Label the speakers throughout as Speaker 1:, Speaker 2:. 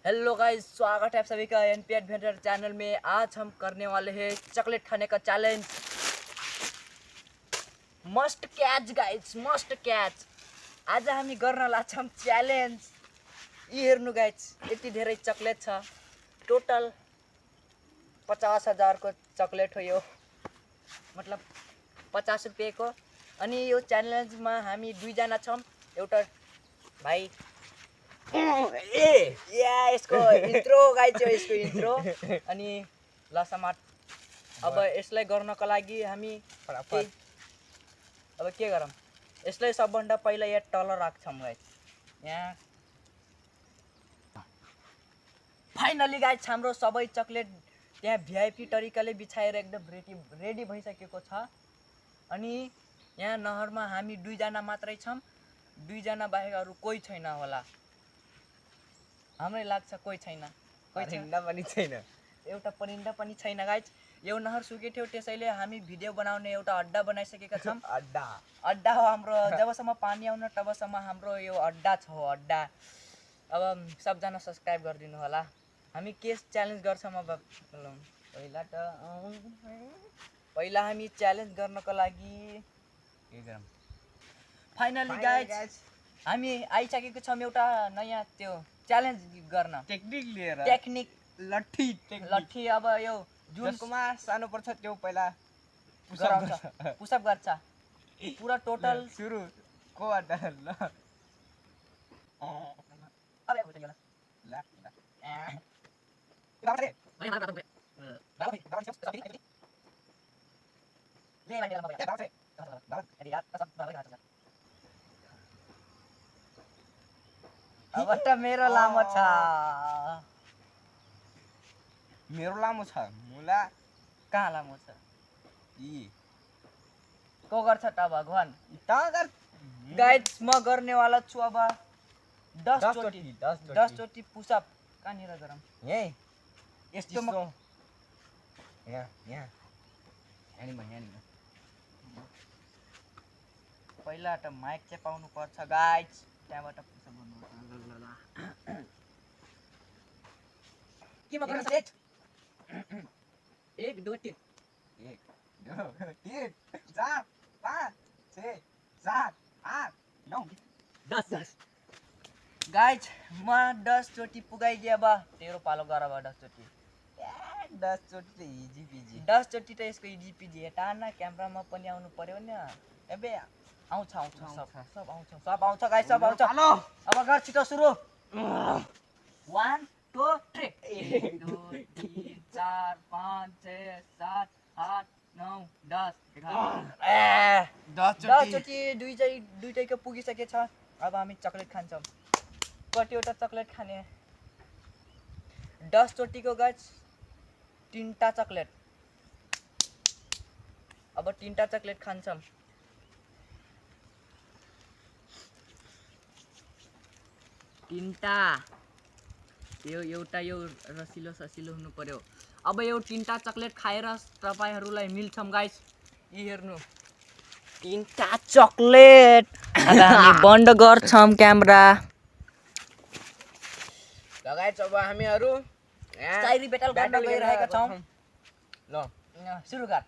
Speaker 1: Hello guys, स्वागत है आप सभी का एनपी एडवेंचर चैनल में। आज हम करने वाले हैं चॉकलेट खाने का challenge. Must catch guys, must catch. आज हामी गर्न लाग्छौं च्यालेन्ज। यी हेर्नु गाइस, यति धेरै चकलेट छ। टोटल 50,000 को चकलेट हो यो, मतलब 50 रुपैयाँ को। अनि यो च्यालेन्जमा हामी दुईजना छौं। एउटा भाइ यसको इन्ट्रो गाइस, यसको इन्ट्रो अनि लसमाट। अब यसलाई गर्नको लागि हामी अब के गरौँ, यसलाई सबभन्दा पहिला यहाँ तल राख्छौँ गाइस। यहाँ फाइनली गाइस हाम्रो सबै चकलेट त्यहाँ भिआइपी तरिकाले बिछाएर एकदम रेडी भइसकेको छ। अनि यहाँ नहरमा हामी दुईजना मात्रै छौँ, दुईजना बाहेक अरू कोही छैन होला। हामीलाई लाग्छ कोही छैन,
Speaker 2: परिन्दा पनि छैन,
Speaker 1: एउटा परिन्दा पनि छैन गाइज। यो नहर सुकेको थियो, त्यसैले हामी भिडियो बनाउने एउटा अड्डा बनाइसकेका छौँ। अड्डा हो हाम्रो, जबसम्म पानी आउन तबसम्म हाम्रो यो अड्डा छ हो, अड्डा। अब सबजना सब्सक्राइब गरिदिनु होला। हामी के च्यालेन्ज गर्छौँ अब पहिला हामी च्यालेन्ज गर्नको लागि के गरौँ। फाइनली गाइज हामी आइसकेको छौँ एउटा नयाँ त्यो च्यालेन्ज गर्न।
Speaker 2: टेक्निक लिएर,
Speaker 1: टेक्निक
Speaker 2: लट्ठी।
Speaker 1: अब यो जुन
Speaker 2: कुमार सानो पर्छ त्यो पहिला
Speaker 1: पुसअप गर्छ पुरा टोटल
Speaker 2: सुरु को अड्डा ल
Speaker 1: अब त मेरो लामो छ,
Speaker 2: मेरो लामो छ। मुला
Speaker 1: कहाँ लामो छ?
Speaker 2: यी
Speaker 1: को गर्छ त भगवान?
Speaker 2: टागर
Speaker 1: गाइस म गर्नेवाला छु अब 10 चोटी पुसअप। कहाँनिर गरौँ?
Speaker 2: यही
Speaker 1: यस्तो
Speaker 2: यहाँ
Speaker 1: पहिला त माइक चाहिँ पाउनु पर्छ गाइस, त्यहाँबाट पुसअप गर्नुपर्छ। के म गर्न सेट 1 2 3
Speaker 2: 1 2 3 4 5 6 7 8 9
Speaker 1: 10 गाइस म 10 चोटी पुगाइदिए। अब तेरो पालो गर अब 10 चोटी।
Speaker 2: 10 चोटी त इजी पिजी।
Speaker 1: 10 चोटी त यसको इजी पिजी। टाना क्यामेरामा पनि आउनु पर्यो नि। एबे आउँछ सब आउँछ गाइस, सब आउँछ। अब गर छिटो सुरु। 1 2 3 1 2 3 4 5 6 7 8 9 10 10 चोटी दुईटैको पुगिसकेछ। अब हामी चकलेट खान्छौँ। कतिवटा चकलेट खाने? 10 चोटीको गाइस 3टा चकलेट। अब 3टा चकलेट खान्छौँ। यो एउटा यो रसिलो ससिलो हुनु पर्यो। अब यो 3टा चकलेट खाएर तपाईहरुलाई मिल्छौँ गाइस। यी हेर्नु 3टा चकलेट। अब हामी बन्द गर्छौँ क्यामेरा।
Speaker 2: गाइस अब हामीहरु
Speaker 1: शायरी ब्याटल गर्न गइरहेका छौँ।
Speaker 2: ल
Speaker 1: सुरु गर।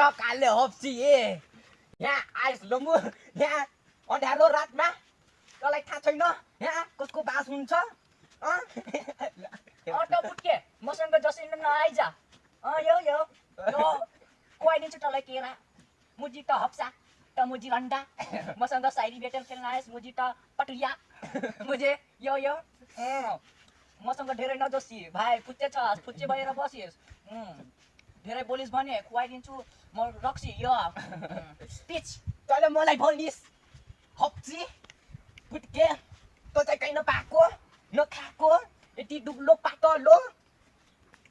Speaker 2: टकाले हप्सी ए यहाँ आइस लम्बु, यहाँ अँध्यारो रातमा तँलाई थाहा छैन यहाँ कसको बास हुन्छ?
Speaker 1: अटो बुटके मसँग जसै नआइज। यो खुवाइदिन्छु तँलाई केरा। मुजी त हप्सा त मुजी रन्डा। मसँग शायरी ब्याटल खेल्न आएस मुजी त पटुया। मुझे यो मसँग धेरै नजोसी भाइ। फुच्चे छस्, फुच्चे भएर बसिस। धेरै बोलिस भने खुवाइदिन्छु म रक्सी। यो पिच
Speaker 2: तैँले मलाई भनिस् हप्सी बुटके तँ चाहिँ कहीँ नपाएको नखाएको यति दुब्लो पातलो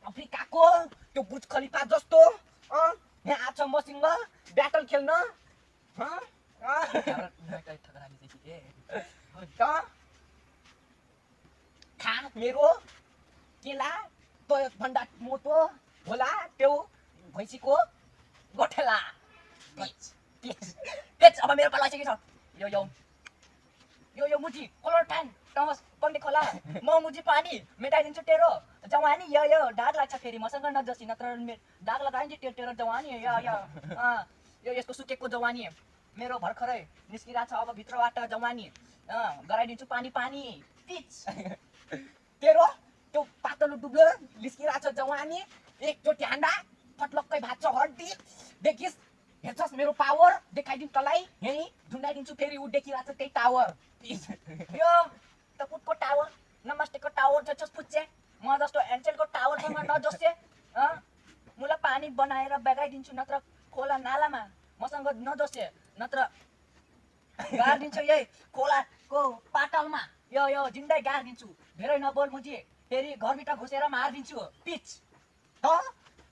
Speaker 2: अफ्रिकाको त्यो बुर्ज खलिफा जस्तो यहाँ आछ मसँग ब्याटल खेल्न। खा मेरो केला तँ भन्दा मोटो होला त्यो भैँसीको गोठेला।
Speaker 1: अब मेरो पालो आइसकेको छ। यो मुजी कलर टाइम टमस पण्डित खोला म मुजी पानी मेटाइदिन्छु तेरो जवानी यो दाग लाग्छ फेरि मसँग नजसी नत्र दाग लगाइन्छ तेरो जवानी यो यसको सुकेको जवानी मेरो भर्खरै निस्किरहेको छ अब भित्रबाट जवानी गराइदिन्छु पानी पानी पिच
Speaker 2: तेरो त्यो पातलो डुब्लो निस्किरहेको छ जवानी एकचोटि हान्दा फटलक्कै भाग्छ हड्डी देखिस् हेर्छस् मेरो पावर देखाइदिन्छु तँलाई यहीँ ढुङ्गाइदिन्छु फेरि ऊ देखिरहेको छ त्यही टावर
Speaker 1: यो त कुदको टावर नमस्तेको टावर जस्तो फुच्चे म जस्तो एन्सेलको टावरसँग नजोसे मलाई पानी बनाएर बगाइदिन्छु नत्र खोला नालामा मसँग नजोसे नत्र गाडिदिन्छु यही खोलाको पाटलमा यो जिन्दै गाडिदिन्छु धेरै नबोल मुजी फेरि घरभित्र घुसेर मारिदिन्छु पिच
Speaker 2: त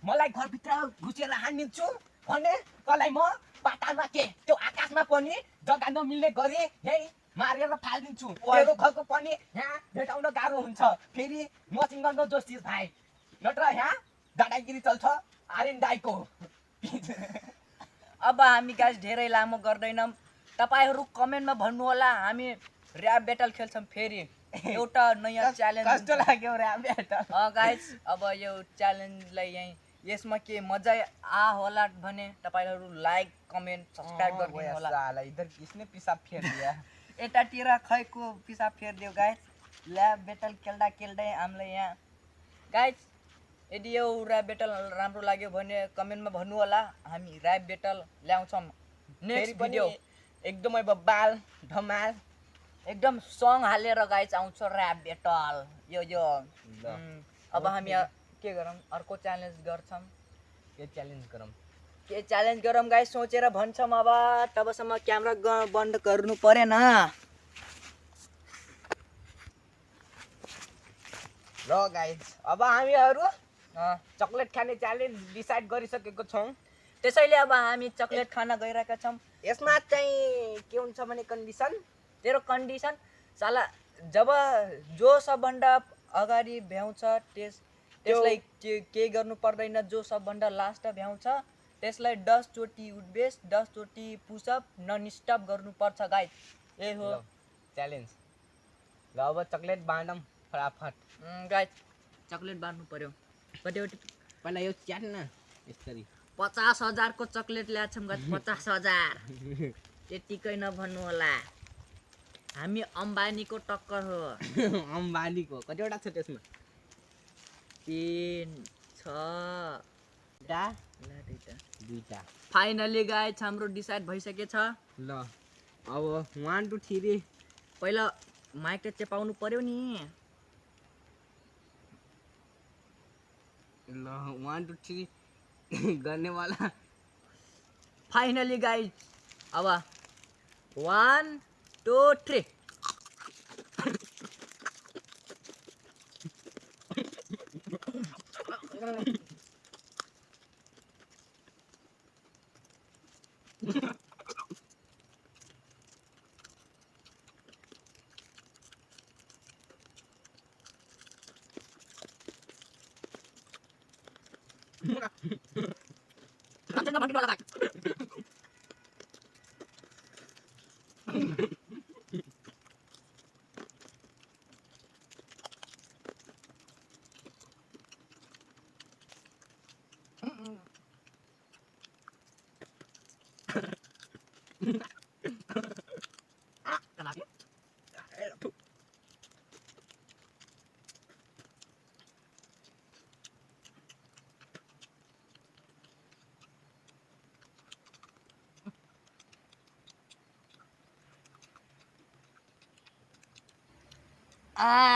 Speaker 2: मलाई घरभित्र घुसेर हानिदिन्छु भने तँलाई म पातालमा के त्यो आकाशमा पनि जग्गा नमिल्ने गरी यहीँ मारेर फालिदिन्छु तेरो घरको पनि यहाँ भेटाउन गाह्रो हुन्छ फेरि मसँग नजोसिस भाइ नत्र यहाँ दादागिरी चल्छ आर्यन दाईको
Speaker 1: अब हामी गाइस धेरै लामो गर्दैनौँ तपाईहरू कमेन्टमा भन्नुहोला हामी ऱ्याप ब्याटल खेल्छौँ फेरि एउटा नयाँ च्यालेन्ज
Speaker 2: कस्तो लाग्यो ऱ्याप ब्याटल
Speaker 1: गाइस अब यो च्यालेन्जलाई यहीँ यसमा के मजा होला भने तपाईहरू लाइक कमेन्ट सब्सक्राइब गरिदिनु होला
Speaker 2: इधर किसने पिसाब फेर दिया
Speaker 1: यतातिर खैको पिसाब फेरिदियो गाइस ल्याब ब्याटल खेल्दै हामीलाई यहाँ गाइस यदि यो ऱ्याप ब्याटल राम्रो लाग्यो भने कमेन्टमा भन्नु होला हामी ऱ्याप ब्याटल ल्याउँछौँ नेक्स्ट भिडियो
Speaker 2: एकदमै बब्बाल धमाल
Speaker 1: एकदम सङ हालेर गाइस आउँछ ऱ्याप ब्याटल यो अब हामी के गरौँ अर्को च्यालेन्ज गर्छौँ
Speaker 2: के च्यालेन्ज
Speaker 1: गरौँ गाइस सोचेर भन्छौँ अब तबसम्म क्यामेरा बन्द गर्नु परेन
Speaker 2: र गाइज अब हामीहरू चक्लेट खाने च्यालेन्ज डिसाइड गरिसकेको छौँ
Speaker 1: त्यसैले अब हामी चक्लेट खान गइरहेका छौँ
Speaker 2: यसमा चाहिँ के हुन्छ भने कन्डिसन
Speaker 1: तेरो कन्डिसन साला जब जो सबभन्दा अगाडि भ्याउँछ त्यसलाई केही गर्नु पर्दैन जो सबभन्दा लास्ट भ्याउँछ त्यसलाई 10 चोटि उठबेस 10 चोटि पुसअप नन स्टप गर्नुपर्छ गाइस ए हो
Speaker 2: च्यालेन्ज ल अब चक्लेट बाँडौँ फटाफट
Speaker 1: गाइस चक्लेट बाँड्नु पर्यो कतिवटा
Speaker 2: पहिला यो च्याट न यसरी
Speaker 1: 50,000 को चक्लेट ल्याछौँ गाइस 50,000 त्यतिकै नभन्नु होला हामी अम्बानीको टक्कर हो
Speaker 2: अम्बानीको कतिवटा छ त्यसमा
Speaker 1: 3 6
Speaker 2: दुईटा
Speaker 1: फाइनली गाइस हाम्रो डिसाइड भइसकेछ
Speaker 2: ल अब 1 2 3
Speaker 1: पहिला माइक त चेपाउनु पर्यो नि
Speaker 2: ल 1 2 3 गर्नेवाला
Speaker 1: फाइनली गाइस अब 1 2 3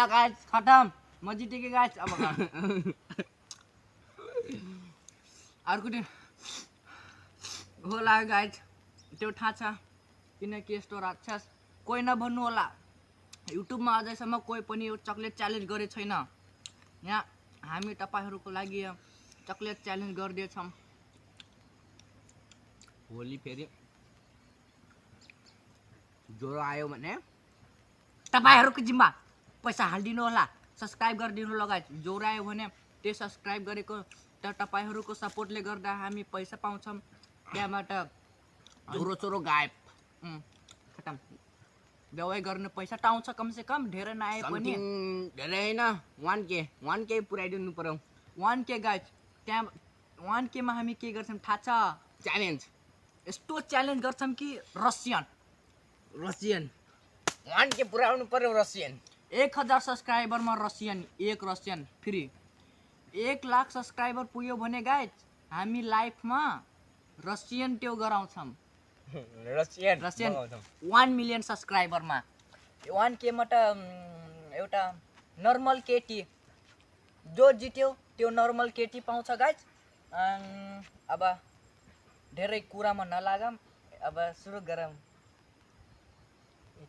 Speaker 1: गाइस खतम म जितेँ गाइस अब अर्को दिन होला गाइस त्यो थाहा छ किनकि यस्तो राक्षस कोही नभन्नु होला युट्युबमा अझैसम्म कोही पनि यो चक्लेट च्यालेन्ज गरेको छैन यहाँ हामी तपाईहरूको लागि चक्लेट च्यालेन्ज गर्दैछौँ
Speaker 2: होली फेरि ज्वरो आयो भने
Speaker 1: तपाईहरूको जिम्मा पैसा हालिदिनु होला सब्सक्राइब गरिदिनु होला गाइस ज्वरो आयो भने त्यो सब्सक्राइब गरेको त तपाईहरूको सपोर्टले गर्दा हामी पैसा पाउँछौँ त्यहाँबाट
Speaker 2: ज्वरो चोरो गायब
Speaker 1: खतम दवाई गर्ने पैसा त आउँछ कमसे कम धेरै नआए पनि
Speaker 2: समथिङ धेरै होइन 1K पुऱ्याइदिनु पर्यो
Speaker 1: 1K गाइज त्यहाँ 1K मा हामी के गर्छौँ थाहा छ
Speaker 2: च्यालेन्ज
Speaker 1: यस्तो च्यालेन्ज गर्छौँ कि रसियन
Speaker 2: 1K पुऱ्याउनु पर्यो रसियन
Speaker 1: 1000 सब्सक्राइबरमा Russian 1 Russian free 1 lakh subscriber पुग्यो भने गाइज हामी लाइफमा रसियन त्यो गराउँछौँ रसियन 1 मिलियन सब्सक्राइबरमा 1K मा त एउटा नर्मल केटी जो जित्यो त्यो नर्मल केटी पाउँछ गाइज अब धेरै कुरामा नलागौँ अब सुरु गरौँ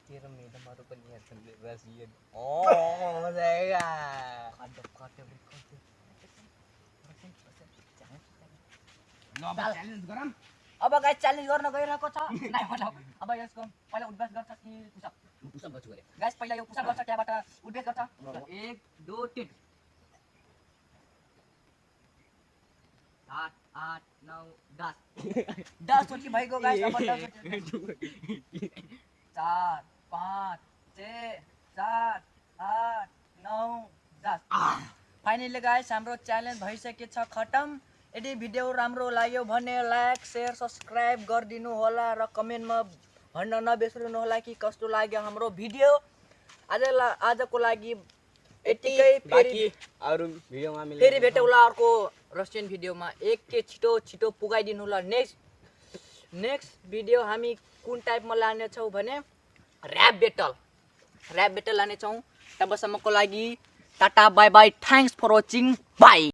Speaker 2: तेरो मेडमहरू पनि यहाँ छन् रसियन ओ जाएगा च्यालेन्ज गरौँ
Speaker 1: अब गाइज च्यालेन्ज गर्न गइरहेको छ नाइ मतलब अब यसको पहिला उद्वेस गर्छ कि पुसअप
Speaker 2: गर्छु गरे
Speaker 1: गाइज पहिला यो पुसअप गर्छ त्यहाँबाट उद्वेस गर्छ 1 2 3 7 8 9 10 10 चोटि भइगयो गाइज अब 4 5 6 7 8 9 10 फाइनली गाइज हाम्रो च्यालेन्ज भइसकेको छ खतम यदि भिडियो राम्रो लाग्यो भने लाइक शेयर सब्सक्राइब गरिदिनु होला र कमेन्टमा भन्न नबिर्सनु होला कि कस्तो लाग्यो हाम्रो भिडियो आजको लागि यतिकै फेरि
Speaker 2: अरु भिडियोमा
Speaker 1: फेरि भेटौँला अर्को रसियन भिडियोमा एक छिटो पुगाइदिनु होला नेक्स्ट भिडियो हामी कुन टाइपमा लानेछौँ भने ऱ्याप बेटल लानेछौँ तबसम्मको लागि tata bye bye thanks for watching by